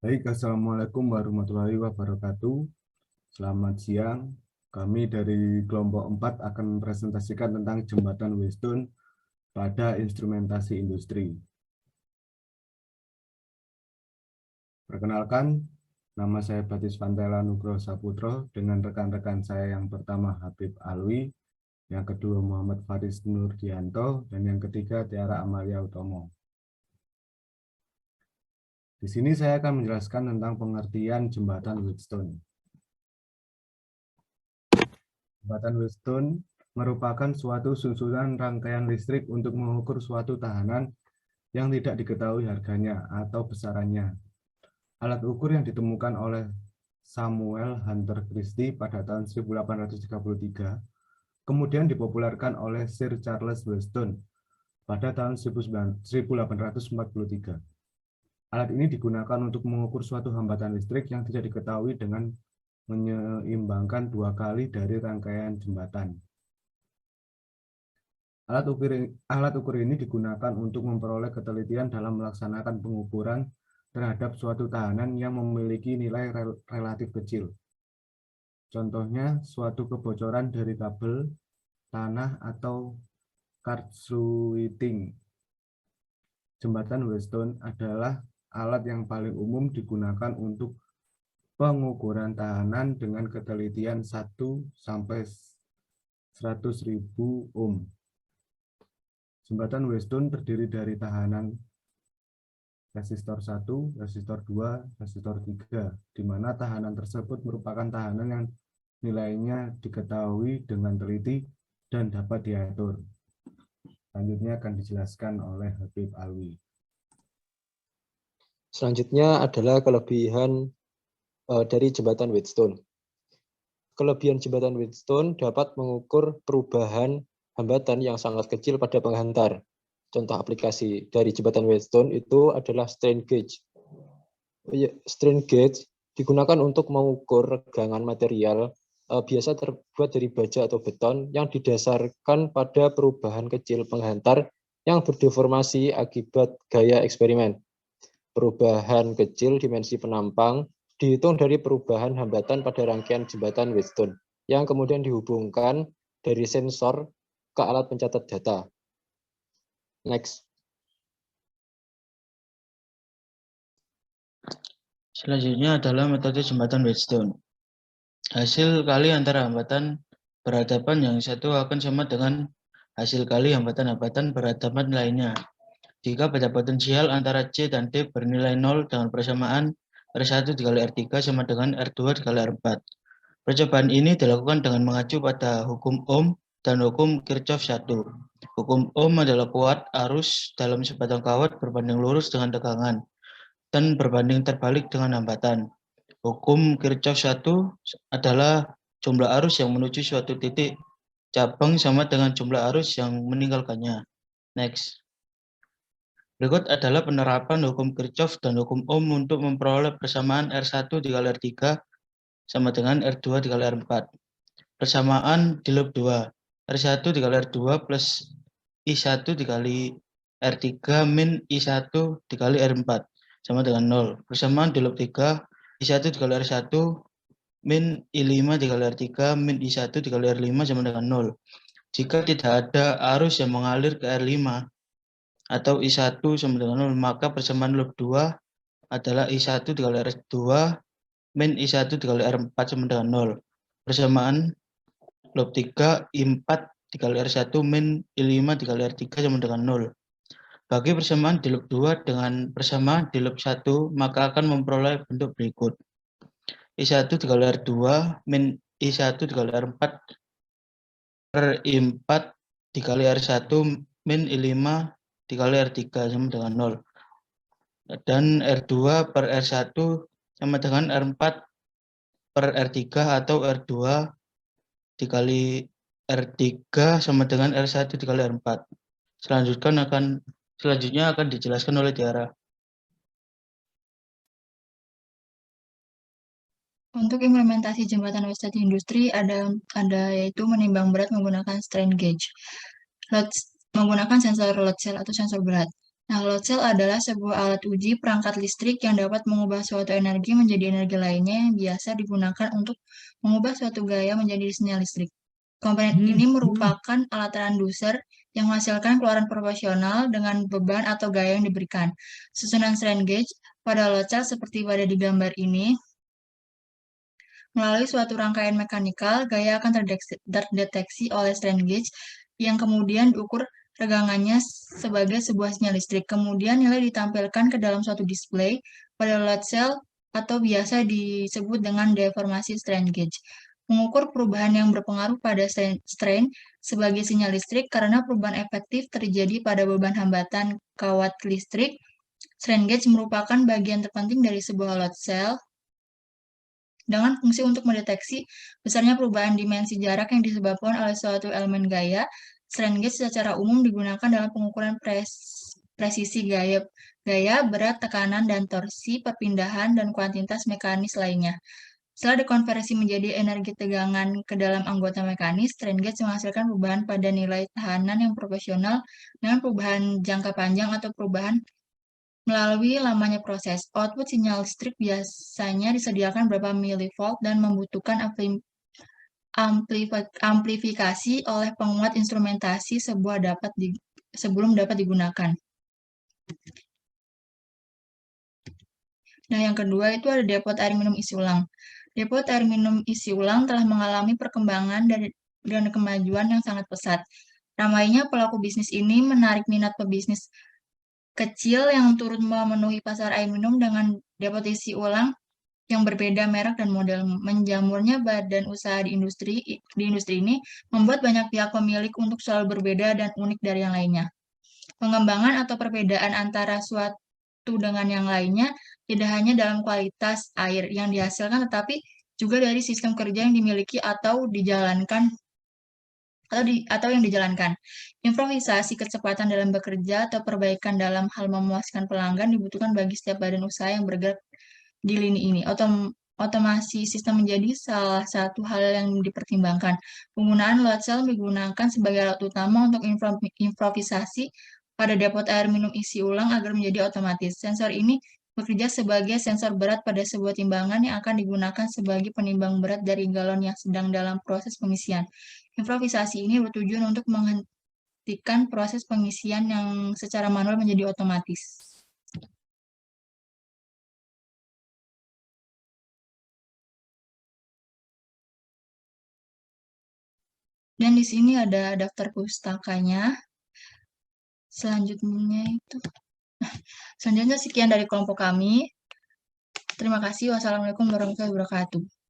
Baik, Assalamualaikum warahmatullahi wabarakatuh. Selamat siang. Kami dari kelompok 4 akan presentasikan tentang jembatan Weston pada instrumentasi industri. Perkenalkan, nama saya Batis Pantela Nugroho Saputro dengan rekan-rekan saya yang pertama Habib Alwi, yang kedua Muhammad Faris Nurdianto, dan yang ketiga Tiara Amalia Utomo. Di sini saya akan menjelaskan tentang pengertian jembatan Weston. Jembatan Weston merupakan suatu susunan rangkaian listrik untuk mengukur suatu tahanan yang tidak diketahui harganya atau besarannya. Alat ukur yang ditemukan oleh Samuel Hunter Christie pada tahun 1833, kemudian dipopulerkan oleh Sir Charles Weston pada tahun 1843. Alat ini digunakan untuk mengukur suatu hambatan listrik yang tidak diketahui dengan menyeimbangkan dua kali dari rangkaian jembatan. Alat ukur ini digunakan untuk memperoleh ketelitian dalam melaksanakan pengukuran terhadap suatu tahanan yang memiliki nilai relatif kecil. Contohnya, suatu kebocoran dari kabel, tanah, atau cordscrewing. Jembatan Weston adalah alat yang paling umum digunakan untuk pengukuran tahanan dengan ketelitian 1-100.000 ohm. Jembatan Weston terdiri dari tahanan resistor 1, resistor 2, resistor 3, di mana tahanan tersebut merupakan tahanan yang nilainya diketahui dengan teliti dan dapat diatur. Selanjutnya akan dijelaskan oleh Habib Alwi. Selanjutnya adalah kelebihan dari jembatan Weston. Kelebihan jembatan Weston dapat mengukur perubahan hambatan yang sangat kecil pada penghantar. Contoh aplikasi dari jembatan Weston itu adalah strain gauge. Strain gauge digunakan untuk mengukur regangan material biasa terbuat dari baja atau beton yang didasarkan pada perubahan kecil penghantar yang berdeformasi akibat gaya eksperimen. Perubahan kecil dimensi penampang dihitung dari perubahan hambatan pada rangkaian jembatan Weston yang kemudian dihubungkan dari sensor ke alat pencatat data. Next. Selanjutnya adalah metode jembatan Weston. Hasil kali antara hambatan berhadapan yang satu akan sama dengan hasil kali hambatan-hambatan berhadapan lainnya. Jika pada potensial antara C dan D bernilai 0 dengan persamaan R1 dikali R3 sama dengan R2 dikali R4. Percobaan ini dilakukan dengan mengacu pada hukum Ohm dan hukum Kirchhoff 1. Hukum Ohm adalah kuat arus dalam sebatang kawat berbanding lurus dengan tegangan dan berbanding terbalik dengan hambatan. Hukum Kirchhoff 1 adalah jumlah arus yang menuju suatu titik cabang sama dengan jumlah arus yang meninggalkannya. Next. Berikut adalah penerapan hukum Kirchhoff dan hukum Ohm untuk memperoleh persamaan R1 dikali R3 sama dengan R2 dikali R4. Persamaan di loop 2. R1 dikali R2 plus I1 dikali R3 min I1 dikali R4 sama dengan 0. Persamaan di loop 3. I1 dikali R1 min I5 dikali R3 min I1 dikali R5 sama dengan 0. Jika tidak ada arus yang mengalir ke R5 atau I1 sama dengan 0, maka persamaan loop 2 adalah I1 dikali R2 min I1 dikali R4 sama dengan 0. Persamaan loop 3 I4 dikali R1 min I5 dikali R3 sama dengan 0. Bagi persamaan di loop 2 dengan persamaan di loop 1, maka akan memperoleh bentuk berikut. I1 dikali R2 min I1 dikali R4 per I4 dikali R1 min I5 dikali R3 sama dengan 0. Dan R2 per R1 sama dengan R4 per R3 atau R2 dikali R3 sama dengan R1 dikali R4. Selanjutnya akan dijelaskan oleh Tiara. Untuk implementasi jembatan Weston industri ada yaitu menimbang berat menggunakan strain gauge, menggunakan sensor load cell atau sensor berat. Nah, load cell adalah sebuah alat uji perangkat listrik yang dapat mengubah suatu energi menjadi energi lainnya yang biasa digunakan untuk mengubah suatu gaya menjadi sinyal listrik. Komponen ini merupakan alat transducer yang menghasilkan keluaran proporsional dengan beban atau gaya yang diberikan. Susunan strain gauge pada load cell seperti pada di gambar ini. Melalui suatu rangkaian mekanikal, gaya akan terdeteksi oleh strain gauge yang kemudian diukur regangannya sebagai sebuah sinyal listrik. Kemudian nilai ditampilkan ke dalam suatu display pada load cell atau biasa disebut dengan deformasi strain gauge. Mengukur perubahan yang berpengaruh pada strain sebagai sinyal listrik karena perubahan efektif terjadi pada beban hambatan kawat listrik. Strain gauge merupakan bagian terpenting dari sebuah load cell dengan fungsi untuk mendeteksi besarnya perubahan dimensi jarak yang disebabkan oleh suatu elemen gaya. Strain gauge secara umum digunakan dalam pengukuran presisi gaya, berat, tekanan, dan torsi, perpindahan, dan kuantitas mekanis lainnya. Setelah dikonversi menjadi energi tegangan ke dalam anggota mekanis, strain gauge menghasilkan perubahan pada nilai tahanan yang proporsional dengan perubahan jangka panjang atau perubahan melalui lamanya proses. Output sinyal listrik biasanya disediakan berapa milivolt dan membutuhkan amplifikasi oleh penguat instrumentasi sebelum dapat digunakan. Nah, yang kedua itu ada depot air minum isi ulang. Depot air minum isi ulang telah mengalami perkembangan dan kemajuan yang sangat pesat. Ramainya pelaku bisnis ini menarik minat pebisnis kecil yang turut memenuhi pasar air minum dengan depot isi ulang yang berbeda merek dan model. Menjamurnya badan usaha di industri ini membuat banyak pihak pemilik untuk selalu berbeda dan unik dari yang lainnya. Pengembangan atau perbedaan antara suatu dengan yang lainnya tidak hanya dalam kualitas air yang dihasilkan, tetapi juga dari sistem kerja yang dimiliki atau dijalankan atau yang dijalankan. Improvisasi kecepatan dalam bekerja atau perbaikan dalam hal memuaskan pelanggan dibutuhkan bagi setiap badan usaha yang bergerak di lini ini. Otomasi sistem menjadi salah satu hal yang dipertimbangkan. Penggunaan load cell digunakan sebagai alat utama untuk improvisasi pada depot air minum isi ulang agar menjadi otomatis. Sensor ini bekerja sebagai sensor berat pada sebuah timbangan yang akan digunakan sebagai penimbang berat dari galon yang sedang dalam proses pengisian. Improvisasi ini bertujuan untuk menghentikan proses pengisian yang secara manual menjadi otomatis. Dan di sini ada daftar pustakanya. Selanjutnya sekian dari kelompok kami. Terima kasih. Wassalamualaikum warahmatullahi wabarakatuh.